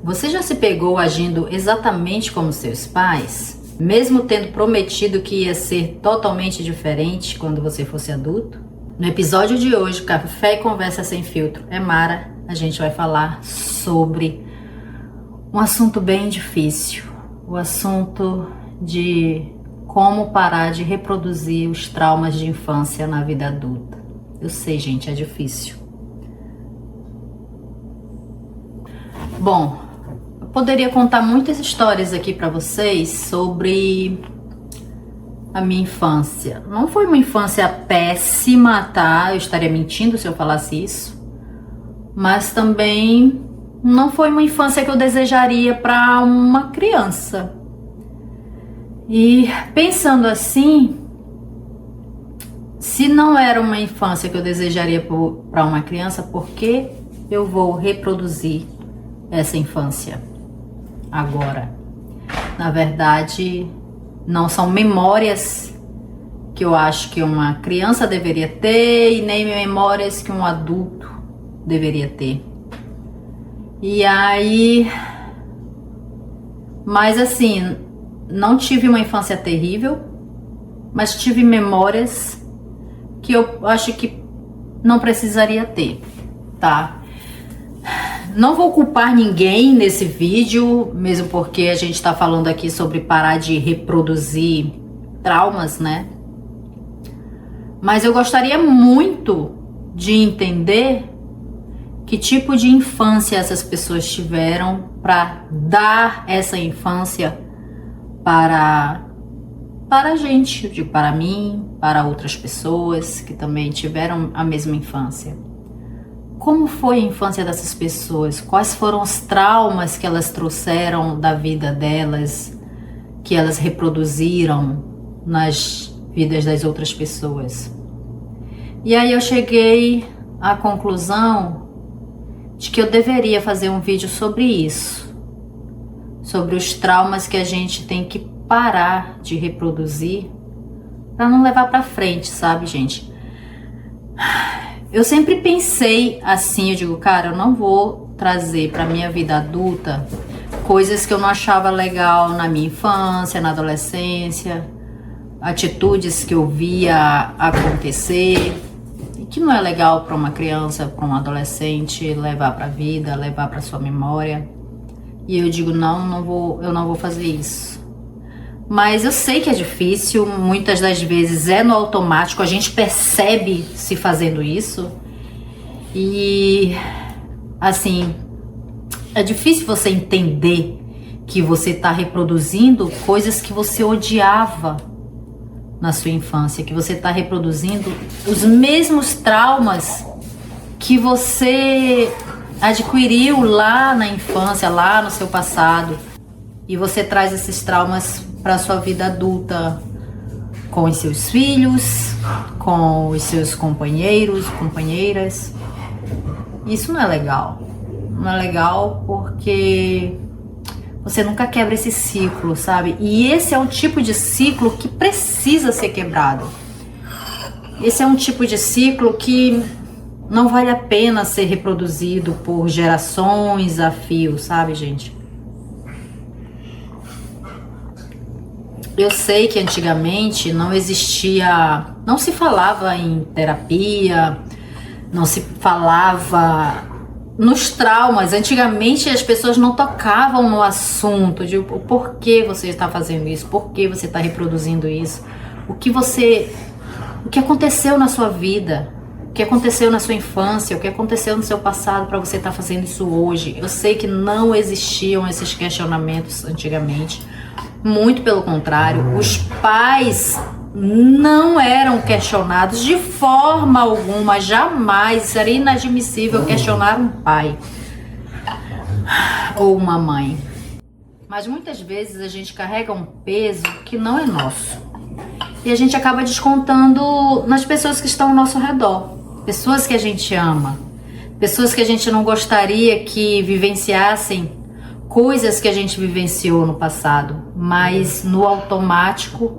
Você já se pegou agindo exatamente como seus pais? Mesmo tendo prometido que ia ser totalmente diferente quando você fosse adulto? No episódio de hoje, Café e Conversa Sem Filtro é Mara, a gente vai falar sobre um assunto bem difícil. O assunto de como parar de reproduzir os traumas de infância na vida adulta. Eu sei, gente, é difícil. Bom, eu poderia contar muitas histórias aqui para vocês sobre a minha infância. Não foi uma infância péssima, tá? Eu estaria mentindo se eu falasse isso. Mas também não foi uma infância que eu desejaria para uma criança. E pensando assim, se não era uma infância que eu desejaria para uma criança, por que eu vou reproduzir essa infância agora? Na verdade, não são memórias que eu acho que uma criança deveria ter e nem memórias que um adulto deveria ter. E aí, mas assim, não tive uma infância terrível, mas tive memórias que eu acho que não precisaria ter, tá? Não vou culpar ninguém nesse vídeo, mesmo porque a gente tá falando aqui sobre parar de reproduzir traumas, né? Mas eu gostaria muito de entender que tipo de infância essas pessoas tiveram para dar essa infância para a gente, eu digo, para mim, para outras pessoas que também tiveram a mesma infância. Como foi a infância dessas pessoas? Quais foram os traumas que elas trouxeram da vida delas, que elas reproduziram nas vidas das outras pessoas? E aí eu cheguei à conclusão de que eu deveria fazer um vídeo sobre isso, sobre os traumas que a gente tem que parar de reproduzir para não levar para frente, sabe, gente? Eu sempre pensei assim, eu digo, cara, eu não vou trazer para minha vida adulta coisas que eu não achava legal na minha infância, na adolescência, atitudes que eu via acontecer e que não é legal para uma criança, para um adolescente levar para a vida, levar para sua memória. E eu digo, eu não vou fazer isso. Mas eu sei que é difícil, muitas das vezes é no automático, a gente percebe se fazendo isso. E assim, é difícil você entender que você está reproduzindo coisas que você odiava na sua infância, que você está reproduzindo os mesmos traumas que você adquiriu lá na infância, lá no seu passado. E você traz esses traumas para a sua vida adulta, com os seus filhos, com os seus companheiros, companheiras. Isso não é legal. Não é legal porque você nunca quebra esse ciclo, sabe? E esse é um tipo de ciclo que precisa ser quebrado. Esse é um tipo de ciclo que não vale a pena ser reproduzido por gerações a fio, sabe, gente? Eu sei que antigamente não se falava em terapia, não se falava nos traumas. Antigamente as pessoas não tocavam no assunto de por que você está fazendo isso, por que você está reproduzindo isso, o que aconteceu na sua vida, o que aconteceu na sua infância, o que aconteceu no seu passado para você estar fazendo isso hoje. Eu sei que não existiam esses questionamentos antigamente. Muito pelo contrário, os pais não eram questionados de forma alguma, jamais. Seria inadmissível questionar um pai ou uma mãe. Mas muitas vezes a gente carrega um peso que não é nosso. E a gente acaba descontando nas pessoas que estão ao nosso redor. Pessoas que a gente ama. Pessoas que a gente não gostaria que vivenciassem coisas que a gente vivenciou no passado, mas no automático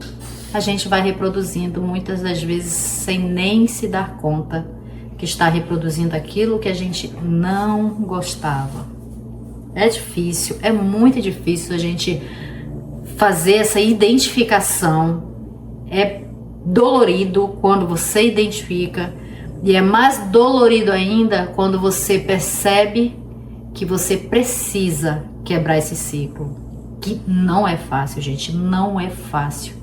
a gente vai reproduzindo, muitas das vezes sem nem se dar conta que está reproduzindo aquilo que a gente não gostava. É difícil, é muito difícil a gente fazer essa identificação. É dolorido quando você identifica, e é mais dolorido ainda quando você percebe que você precisa quebrar esse ciclo. Que não é fácil, gente, não é fácil.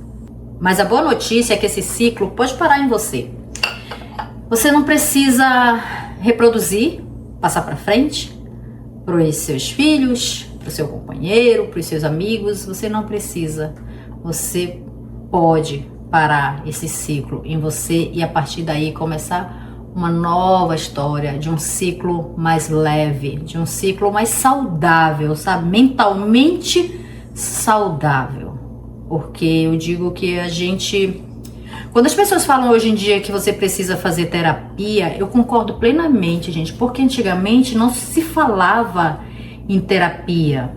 Mas a boa notícia é que esse ciclo pode parar em você. Você não precisa reproduzir, passar para frente, para os seus filhos, para o seu companheiro, para os seus amigos. Você não precisa. Você pode parar esse ciclo em você e a partir daí começar uma nova história, de um ciclo mais leve, de um ciclo mais saudável, sabe? Mentalmente saudável. Porque eu digo que a gente... Quando as pessoas falam hoje em dia que você precisa fazer terapia, eu concordo plenamente, gente, porque antigamente não se falava em terapia.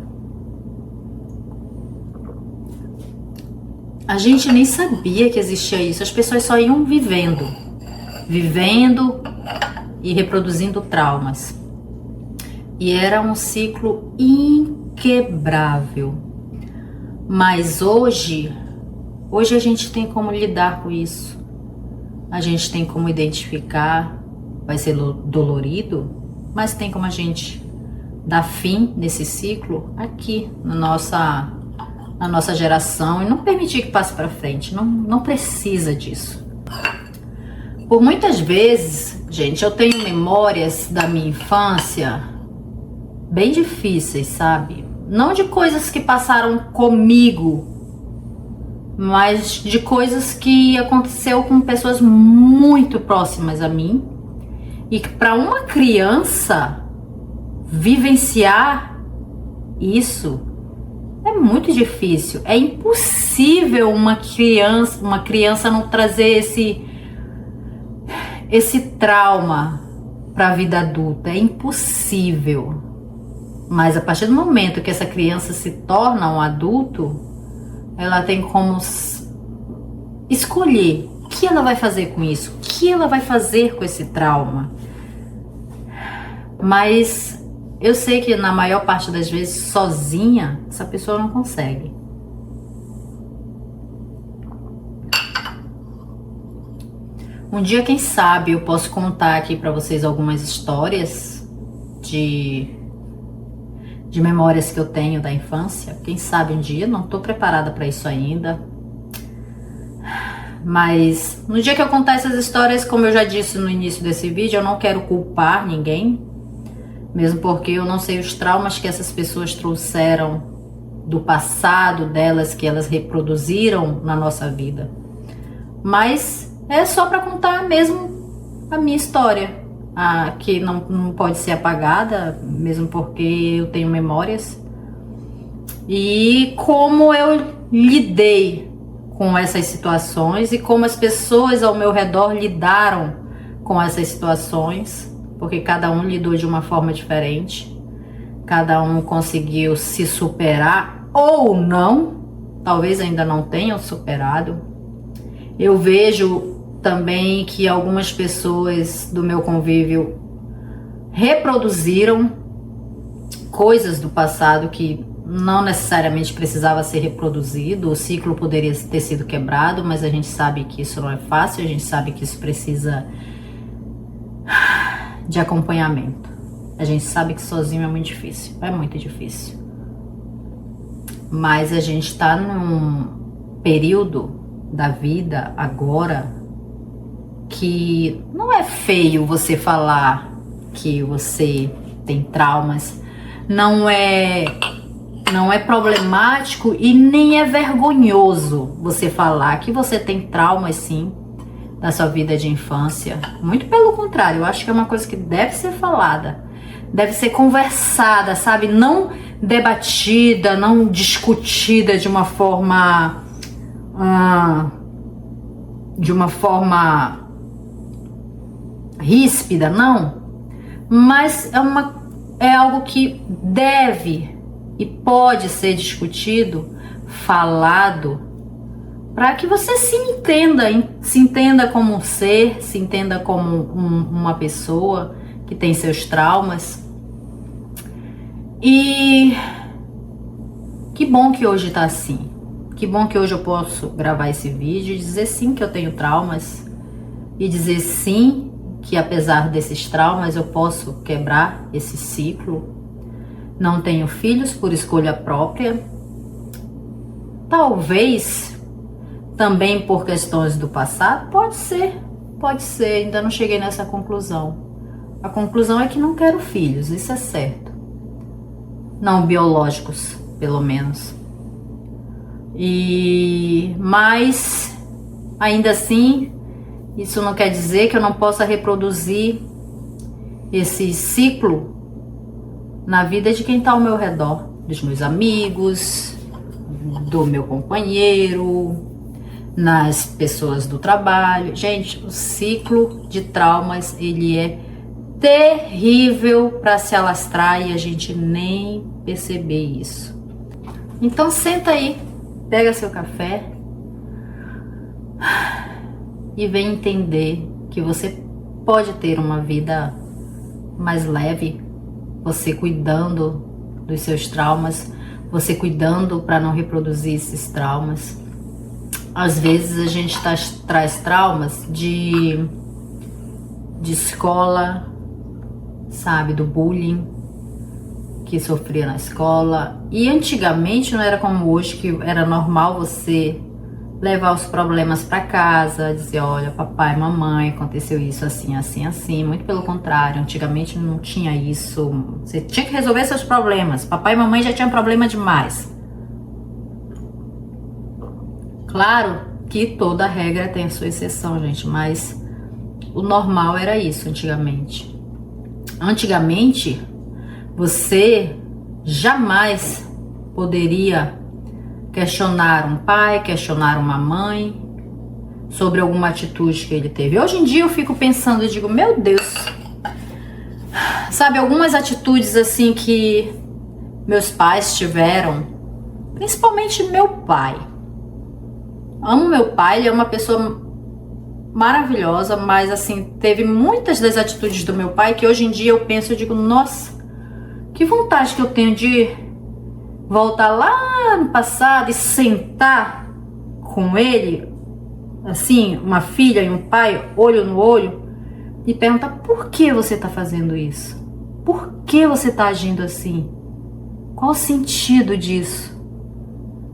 A gente nem sabia que existia isso, as pessoas só iam vivendo e reproduzindo traumas. E era um ciclo inquebrável. Mas hoje a gente tem como lidar com isso. A gente tem como identificar, vai ser dolorido, mas tem como a gente dar fim nesse ciclo aqui na nossa geração e não permitir que passe para frente. Não precisa disso. Por muitas vezes, gente, eu tenho memórias da minha infância bem difíceis, sabe? Não de coisas que passaram comigo, mas de coisas que aconteceu com pessoas muito próximas a mim. E que para uma criança vivenciar isso é muito difícil. É impossível uma criança não trazer esse trauma para a vida adulta. É impossível. Mas a partir do momento que essa criança se torna um adulto, ela tem como escolher o que ela vai fazer com isso, o que ela vai fazer com esse trauma. Mas eu sei que na maior parte das vezes, sozinha, essa pessoa não consegue. Um dia, quem sabe, eu posso contar aqui para vocês algumas histórias de memórias que eu tenho da infância. Quem sabe um dia, não tô preparada para isso ainda. Mas no dia que eu contar essas histórias, como eu já disse no início desse vídeo, eu não quero culpar ninguém, mesmo porque eu não sei os traumas que essas pessoas trouxeram do passado delas, que elas reproduziram na nossa vida. Mas é só para contar mesmo a minha história. Que não pode ser apagada, mesmo porque eu tenho memórias. E como eu lidei com essas situações e como as pessoas ao meu redor lidaram com essas situações, porque cada um lidou de uma forma diferente, cada um conseguiu se superar ou não, talvez ainda não tenham superado. Eu vejo também que algumas pessoas do meu convívio reproduziram coisas do passado que não necessariamente precisava ser reproduzido. O ciclo poderia ter sido quebrado, mas a gente sabe que isso não é fácil, a gente sabe que isso precisa de acompanhamento. A gente sabe que sozinho é muito difícil, é muito difícil. Mas a gente está num período da vida agora que não é feio você falar que você tem traumas, não é problemático e nem é vergonhoso você falar que você tem traumas, sim, da sua vida de infância. Muito pelo contrário, eu acho que é uma coisa que deve ser falada, deve ser conversada, sabe? Não debatida, não discutida de uma forma ríspida, não, mas é algo que deve e pode ser discutido, falado, para que você se entenda como um ser, se entenda como uma pessoa que tem seus traumas. E que bom que hoje tá assim. Que bom que hoje eu posso gravar esse vídeo e dizer sim que eu tenho traumas. E dizer sim que apesar desses traumas eu posso quebrar esse ciclo. Não tenho filhos por escolha própria. Talvez também por questões do passado. Pode ser. Ainda não cheguei nessa conclusão. A conclusão é que não quero filhos, isso é certo. Não biológicos, pelo menos. Mas ainda assim, isso não quer dizer que eu não possa reproduzir esse ciclo na vida de quem está ao meu redor, dos meus amigos, do meu companheiro, nas pessoas do trabalho. Gente, o ciclo de traumas, ele é terrível para se alastrar e a gente nem perceber isso. Então senta aí, pega seu café e vem entender que você pode ter uma vida mais leve, você cuidando dos seus traumas, você cuidando para não reproduzir esses traumas. Às vezes a gente traz traumas de escola, sabe, do bullying que sofria na escola. E antigamente não era como hoje, que era normal você levar os problemas para casa, dizer, olha, papai, mamãe, aconteceu isso assim, assim, assim. Muito pelo contrário, antigamente não tinha isso. Você tinha que resolver seus problemas. Papai e mamãe já tinham problema demais. Claro que toda regra tem a sua exceção, gente, mas o normal era isso antigamente. Antigamente, você jamais poderia questionar um pai, questionar uma mãe sobre alguma atitude que ele teve. Hoje em dia eu fico pensando e digo, meu Deus, sabe, algumas atitudes assim que meus pais tiveram, principalmente meu pai. Amo meu pai, ele é uma pessoa maravilhosa, mas assim, teve muitas das atitudes do meu pai que hoje em dia eu penso e digo, nossa, que vontade que eu tenho de voltar lá no passado e sentar com ele, assim, uma filha e um pai, olho no olho, e perguntar, por que você tá fazendo isso? Por que você tá agindo assim? Qual o sentido disso?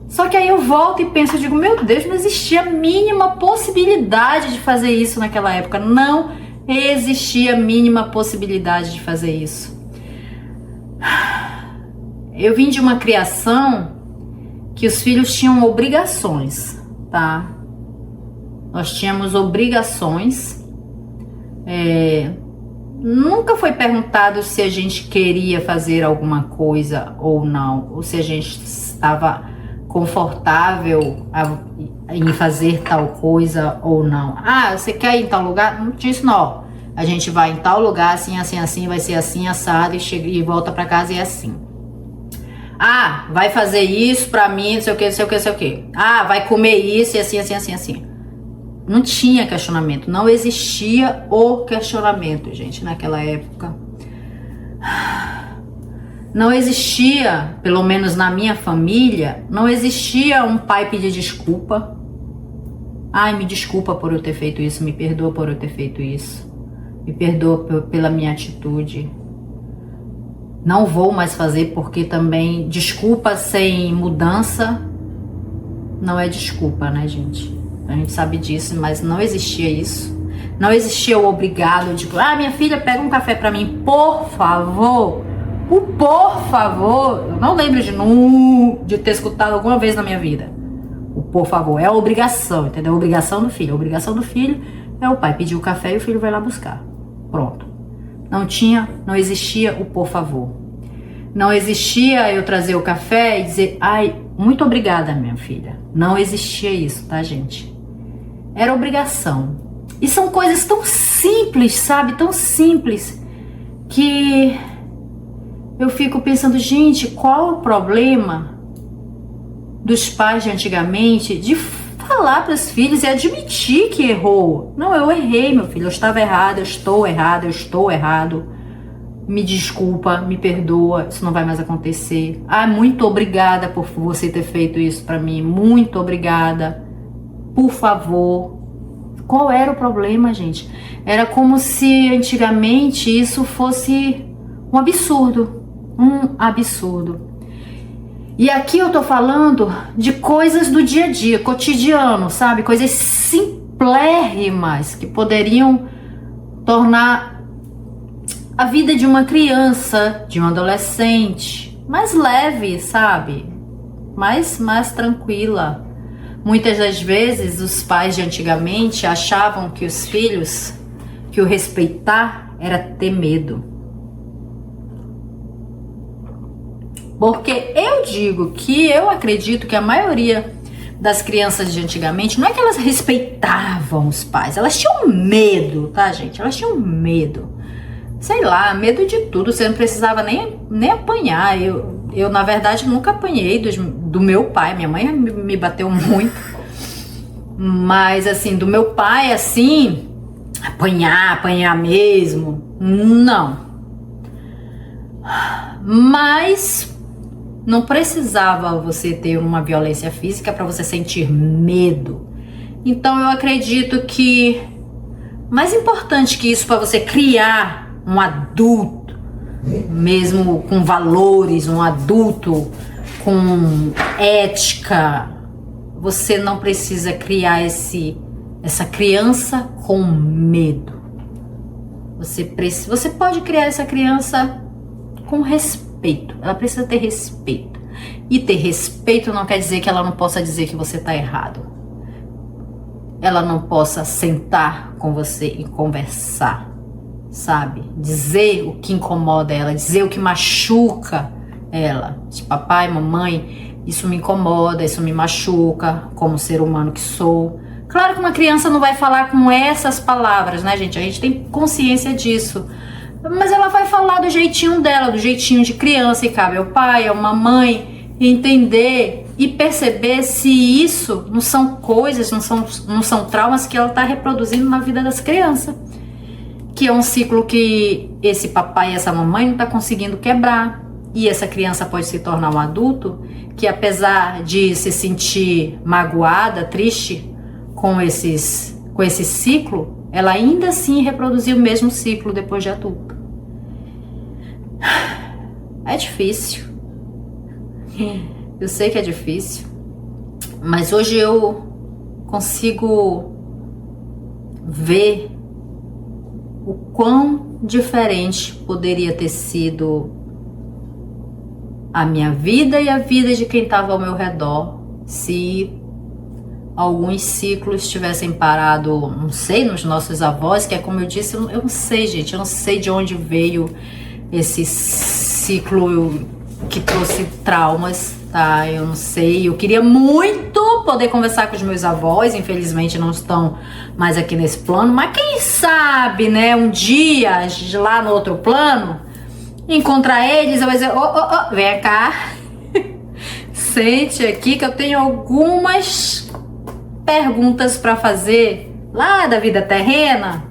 Só que aí eu volto e penso, eu digo, meu Deus, não existia a mínima possibilidade de fazer isso naquela época. Não existia a mínima possibilidade de fazer isso. Eu vim de uma criação que os filhos tinham obrigações, tá? Nós tínhamos obrigações. Nunca foi perguntado se a gente queria fazer alguma coisa ou não, ou se a gente estava confortável em fazer tal coisa ou não. Ah, você quer ir em tal lugar? Não tinha isso não. A gente vai em tal lugar, assim, assim, assim, vai ser assim, assado, e chega e volta pra casa e é assim. Ah, vai fazer isso pra mim, não sei o que, não sei o que, não sei o que. Ah, vai comer isso e assim, assim, assim, assim. Não tinha questionamento, não existia o questionamento, gente, naquela época. Não existia, pelo menos na minha família, não existia um pai pedir desculpa. Ai, me desculpa por eu ter feito isso, me perdoa por eu ter feito isso. Me perdoa pela minha atitude. Não vou mais fazer porque também desculpa sem mudança não é desculpa, né, gente? A gente sabe disso, mas não existia isso. Não existia o obrigado, tipo, ah, minha filha, pega um café pra mim, por favor. O por favor, eu não lembro de ter escutado alguma vez na minha vida. O por favor é a obrigação, entendeu? A obrigação do filho. A obrigação do filho é o pai pedir o café e o filho vai lá buscar. Pronto. Não existia o por favor. Não existia eu trazer o café e dizer, ai, muito obrigada, minha filha. Não existia isso, tá, gente? Era obrigação. E são coisas tão simples, sabe? Tão simples que eu fico pensando, gente, qual o problema dos pais de antigamente de falar para os filhos e admitir que errou? Não, eu errei, meu filho, eu estava errado, eu estou errado, eu estou errado. me desculpa, me perdoa, isso não vai mais acontecer. Ah, muito obrigada por você ter feito isso pra mim, muito obrigada, por favor. Qual era o problema, gente? Era como se antigamente isso fosse um absurdo, E aqui eu tô falando de coisas do dia a dia, cotidiano, sabe? Coisas simplérrimas que poderiam tornar a vida de uma criança, de um adolescente, mais leve, sabe? Mais tranquila. Muitas das vezes os pais de antigamente achavam que os filhos, que o respeitar era ter medo. Porque eu digo que eu acredito que a maioria das crianças de antigamente, não é que elas respeitavam os pais, elas tinham medo, tá, gente? Elas tinham medo. Sei lá, medo de tudo, você não precisava nem apanhar. Eu na verdade, nunca apanhei do meu pai. Minha mãe me bateu muito. Mas, assim, do meu pai, assim, apanhar mesmo, não. Mas não precisava você ter uma violência física para você sentir medo. Então, eu acredito que mais importante que isso para você criar um adulto, mesmo com valores, um adulto com ética, você não precisa criar essa criança com medo. Você pode criar essa criança com respeito. Ela precisa ter respeito. E ter respeito não quer dizer que ela não possa dizer que você está errado. Ela não possa sentar com você e conversar, sabe? Dizer o que incomoda ela, dizer o que machuca ela. De papai, mamãe, isso me incomoda, isso me machuca, como ser humano que sou. Claro que uma criança não vai falar com essas palavras, né, gente? A gente tem consciência disso. Mas ela vai falar do jeitinho dela, do jeitinho de criança, e cabe ao pai, a uma mãe entender e perceber se isso não são coisas, não são traumas que ela está reproduzindo na vida das crianças. Que é um ciclo que esse papai e essa mamãe não está conseguindo quebrar. E essa criança pode se tornar um adulto que, apesar de se sentir magoada, triste com esse ciclo, ela ainda assim reproduziu o mesmo ciclo depois de adulta. É difícil. Eu sei que é difícil, mas hoje eu consigo ver o quão diferente poderia ter sido a minha vida e a vida de quem estava ao meu redor se alguns ciclos tivessem parado, não sei, nos nossos avós, que é como eu disse, eu não sei, gente, eu não sei de onde veio esse ciclo que trouxe traumas, tá? Eu não sei, eu queria muito poder conversar com os meus avós, infelizmente não estão mais aqui nesse plano, mas quem sabe, né, um dia, lá no outro plano, encontrar eles, eu vou dizer, vem cá, sente aqui que eu tenho algumas perguntas para fazer lá da vida terrena,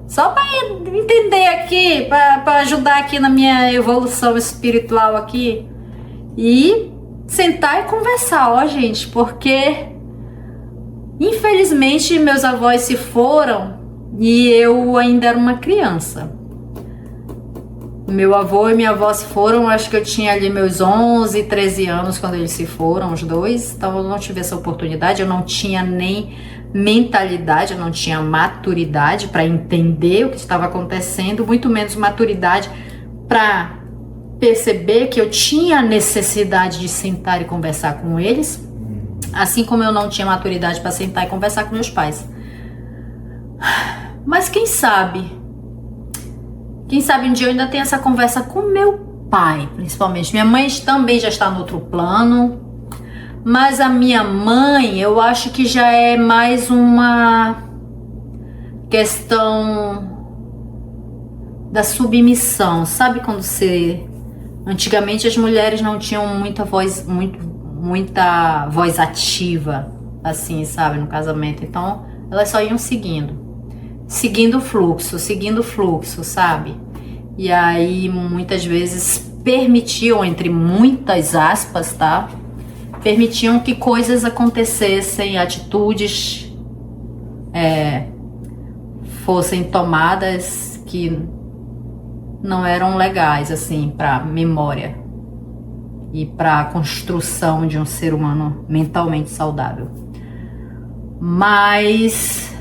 só para entender aqui, para ajudar aqui na minha evolução espiritual aqui, e sentar e conversar, ó, gente, porque infelizmente meus avós se foram e eu ainda era uma criança. Meu avô e minha avó se foram, acho que eu tinha ali meus 11, 13 anos quando eles se foram, os dois. Então eu não tive essa oportunidade, eu não tinha nem mentalidade, eu não tinha maturidade para entender o que estava acontecendo, muito menos maturidade para perceber que eu tinha necessidade de sentar e conversar com eles, assim como eu não tinha maturidade para sentar e conversar com meus pais. Mas quem sabe um dia eu ainda tenho essa conversa com meu pai, principalmente. Minha mãe também já está no outro plano, mas a minha mãe, eu acho que já é mais uma questão da submissão. Sabe quando você... Antigamente as mulheres não tinham muita voz ativa, assim, sabe, no casamento. Então elas só iam seguindo o fluxo, sabe? E aí muitas vezes permitiam, entre muitas aspas, tá? Permitiam que coisas acontecessem, atitudes fossem tomadas que não eram legais, assim, para memória e para a construção de um ser humano mentalmente saudável. Mas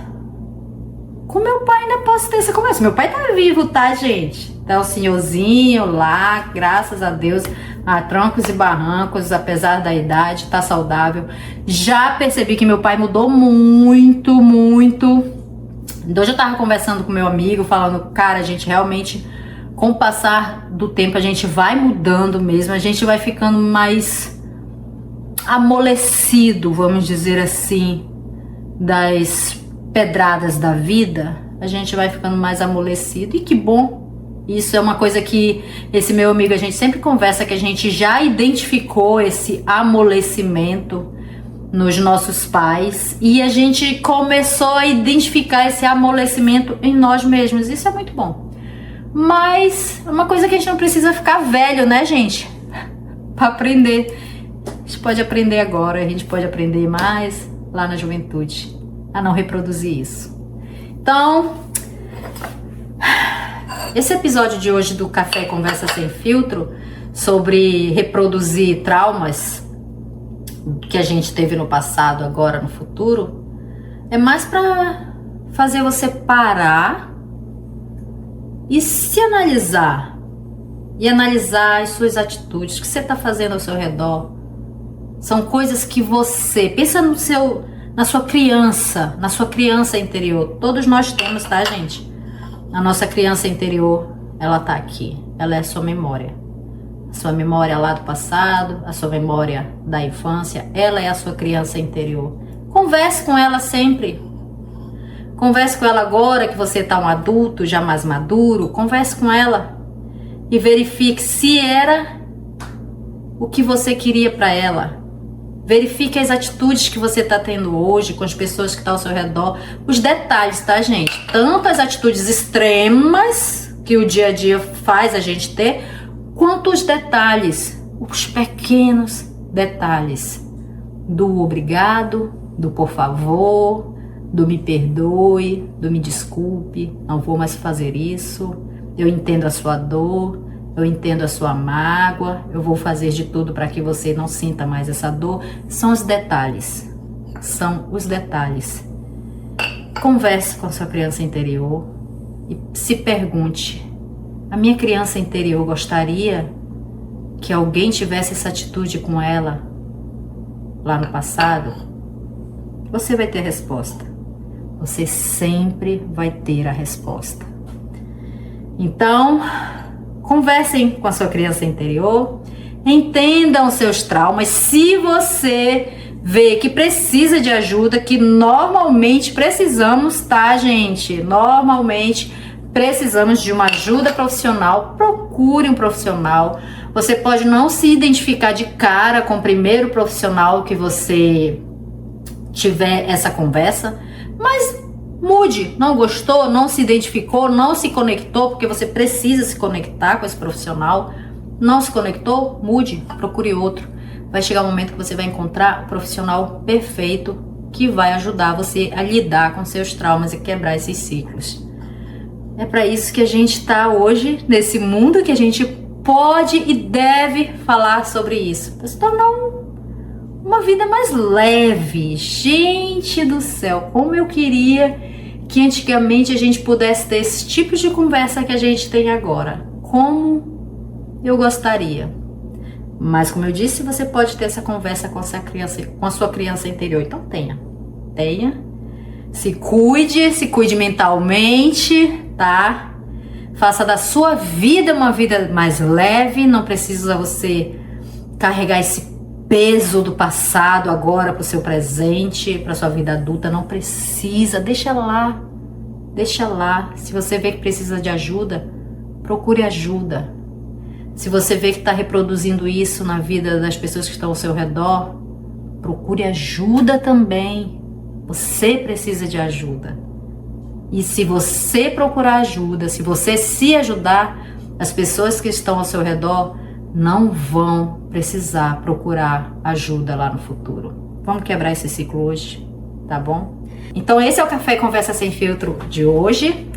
com meu pai ainda posso ter essa conversa. Meu pai tá vivo, tá, gente? Tá o senhorzinho lá, graças a Deus, a trancos e barrancos, apesar da idade, tá saudável. Já percebi que meu pai mudou muito, muito. Hoje eu tava conversando com meu amigo, falando, cara, a gente realmente, com o passar do tempo, a gente vai mudando mesmo, a gente vai ficando mais amolecido, vamos dizer assim, das pedradas da vida, a gente vai ficando mais amolecido, e que bom. Isso é uma coisa que esse meu amigo, a gente sempre conversa, que a gente já identificou esse amolecimento nos nossos pais, e a gente começou a identificar esse amolecimento em nós mesmos. Isso é muito bom. Mas é uma coisa que a gente não precisa ficar velho, né, gente? Para aprender. A gente pode aprender agora, a gente pode aprender mais lá na juventude, a não reproduzir isso. Então, esse episódio de hoje do Café Conversa Sem Filtro, sobre reproduzir traumas que a gente teve no passado, agora no futuro, é mais para fazer você parar e se analisar, e analisar as suas atitudes, o que você está fazendo ao seu redor. São coisas que você pensa na sua criança interior. Todos nós temos, tá, gente? A nossa criança interior, ela tá aqui. Ela é a sua memória. A sua memória lá do passado, a sua memória da infância, ela é a sua criança interior. Converse com ela sempre. Converse com ela agora que você tá um adulto, já mais maduro. Converse com ela e verifique se era o que você queria para ela. Verifique as atitudes que você está tendo hoje com as pessoas que estão ao seu redor. Os detalhes, tá, gente? Tanto as atitudes extremas que o dia a dia faz a gente ter, quanto os detalhes, os pequenos detalhes do obrigado, do por favor, do me perdoe, do me desculpe, não vou mais fazer isso, eu entendo a sua dor, eu entendo a sua mágoa, eu vou fazer de tudo para que você não sinta mais essa dor. São os detalhes. São os detalhes. Converse com a sua criança interior e se pergunte: a minha criança interior gostaria que alguém tivesse essa atitude com ela lá no passado? Você vai ter a resposta. Você sempre vai ter a resposta. Então, conversem com a sua criança interior, entendam os seus traumas. Se você vê que precisa de ajuda, que normalmente precisamos, tá, gente? Normalmente precisamos de uma ajuda profissional, procure um profissional. Você pode não se identificar de cara com o primeiro profissional que você tiver essa conversa, mas mude. Não gostou, não se identificou, não se conectou, porque você precisa se conectar com esse profissional. Não se conectou, mude, procure outro. Vai chegar um momento que você vai encontrar o profissional perfeito que vai ajudar você a lidar com seus traumas e quebrar esses ciclos. É para isso que a gente está hoje, nesse mundo, que a gente pode e deve falar sobre isso, para se tornar uma vida mais leve. Gente do céu, como eu queria que antigamente a gente pudesse ter esse tipo de conversa que a gente tem agora. Como eu gostaria. Mas como eu disse, você pode ter essa conversa com a sua criança interior. Então tenha. Se cuide mentalmente, tá? Faça da sua vida uma vida mais leve. Não precisa você carregar esse peso do passado agora para o seu presente, para sua vida adulta. Não precisa, deixa lá. Se você vê que precisa de ajuda, procure ajuda. Se você vê que está reproduzindo isso na vida das pessoas que estão ao seu redor, procure ajuda também. Você precisa de ajuda. E se você procurar ajuda, se você se ajudar, as pessoas que estão ao seu redor não vão precisar procurar ajuda lá no futuro. Vamos quebrar esse ciclo hoje, tá bom? Então esse é o Café Conversa Sem Filtro de hoje.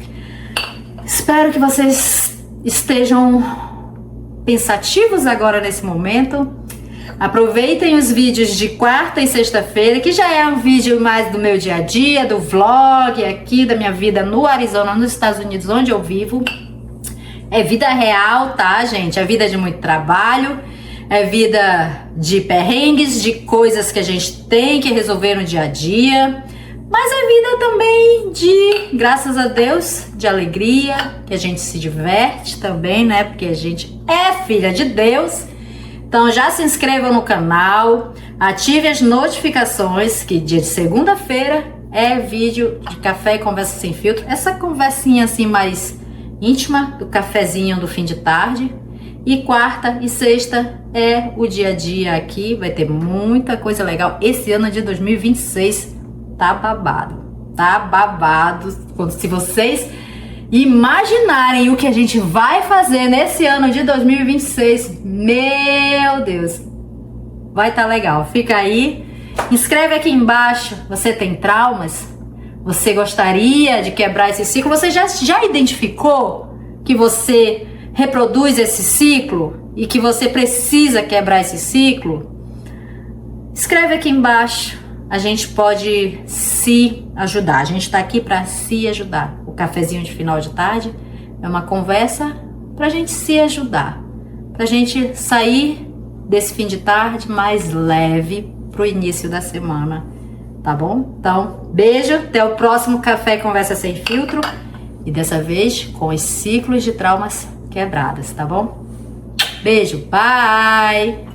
Espero que vocês estejam pensativos agora nesse momento. Aproveitem os vídeos de quarta e sexta-feira, que já é um vídeo mais do meu dia a dia, do vlog aqui da minha vida no Arizona, nos Estados Unidos, onde eu vivo. É vida real, tá, gente? É vida de muito trabalho, é vida de perrengues, de coisas que a gente tem que resolver no dia a dia. Mas é vida também de, graças a Deus, de alegria, que a gente se diverte também, né? Porque a gente é filha de Deus. Então já se inscrevam no canal, ative as notificações, que dia de segunda-feira é vídeo de Café e Conversa Sem Filtro. Essa conversinha assim mais íntima, do cafezinho do fim de tarde. E quarta e sexta é o dia a dia aqui, vai ter muita coisa legal. Esse ano de 2026 tá babado, tá babado. Se vocês imaginarem o que a gente vai fazer nesse ano de 2026, meu Deus, vai tá legal. Fica aí, inscreve aqui embaixo. Você tem traumas? Você gostaria de quebrar esse ciclo? Você já identificou que você reproduz esse ciclo e que você precisa quebrar esse ciclo? Escreve aqui embaixo. A gente pode se ajudar. A gente tá aqui para se ajudar. O cafezinho de final de tarde é uma conversa pra gente se ajudar, pra gente sair desse fim de tarde mais leve pro início da semana, tá bom? Então, beijo, até o próximo Café Conversa Sem Filtro, e dessa vez com os ciclos de traumas quebradas, tá bom? Beijo, bye!